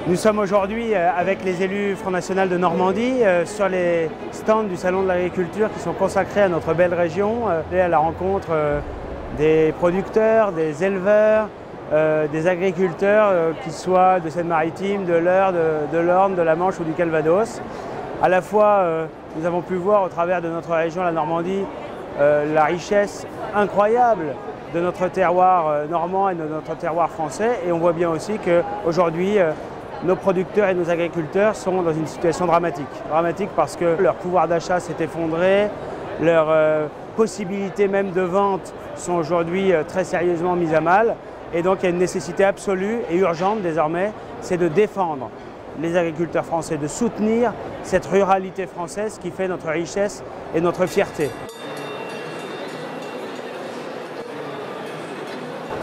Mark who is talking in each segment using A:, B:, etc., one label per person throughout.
A: Nous sommes aujourd'hui avec les élus Front National de Normandie sur les stands du Salon de l'Agriculture qui sont consacrés à notre belle région et à la rencontre des producteurs, des éleveurs, des agriculteurs, qu'ils soient de Seine-Maritime, de l'Eure, de l'Orne, de la Manche ou du Calvados. À la fois, nous avons pu voir au travers de notre région, la Normandie, la richesse incroyable de notre terroir normand et de notre terroir français. Et on voit bien aussi qu'aujourd'hui, nos producteurs et nos agriculteurs sont dans une situation dramatique. Dramatique parce que leur pouvoir d'achat s'est effondré, leurs possibilités même de vente sont aujourd'hui très sérieusement mises à mal. Et donc il y a une nécessité absolue et urgente désormais, c'est de défendre les agriculteurs français, de soutenir cette ruralité française qui fait notre richesse et notre fierté.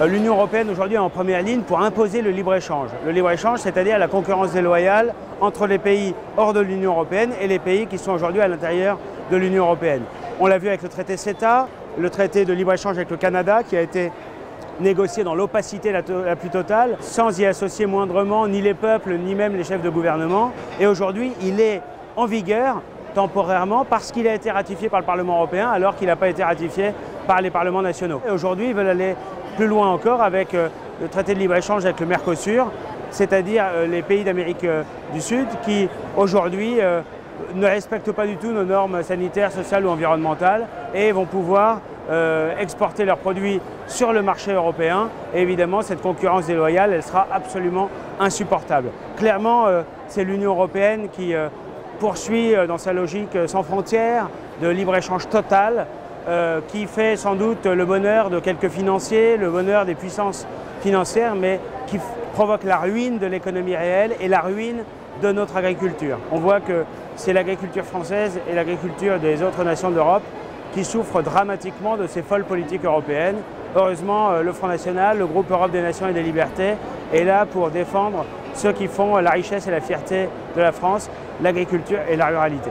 A: L'Union européenne aujourd'hui est en première ligne pour imposer le libre-échange. Le libre-échange, c'est-à-dire la concurrence déloyale entre les pays hors de l'Union européenne et les pays qui sont aujourd'hui à l'intérieur de l'Union européenne. On l'a vu avec le traité CETA, le traité de libre-échange avec le Canada qui a été négocié dans l'opacité la plus totale, sans y associer moindrement ni les peuples, ni même les chefs de gouvernement. Et aujourd'hui, il est en vigueur temporairement parce qu'il a été ratifié par le Parlement européen alors qu'il n'a pas été ratifié par les parlements nationaux. Et aujourd'hui, ils veulent aller plus loin encore avec le traité de libre-échange avec le Mercosur, c'est-à-dire les pays d'Amérique du Sud qui aujourd'hui ne respectent pas du tout nos normes sanitaires, sociales ou environnementales et vont pouvoir exporter leurs produits sur le marché européen. Et évidemment, cette concurrence déloyale, elle sera absolument insupportable. Clairement, c'est l'Union européenne qui poursuit dans sa logique sans frontières de libre-échange total, qui fait sans doute le bonheur de quelques financiers, le bonheur des puissances financières, mais qui provoque la ruine de l'économie réelle et la ruine de notre agriculture. On voit que c'est l'agriculture française et l'agriculture des autres nations d'Europe qui souffrent dramatiquement de ces folles politiques européennes. Heureusement, le Front National, le groupe Europe des Nations et des Libertés, est là pour défendre ceux qui font la richesse et la fierté de la France, l'agriculture et la ruralité.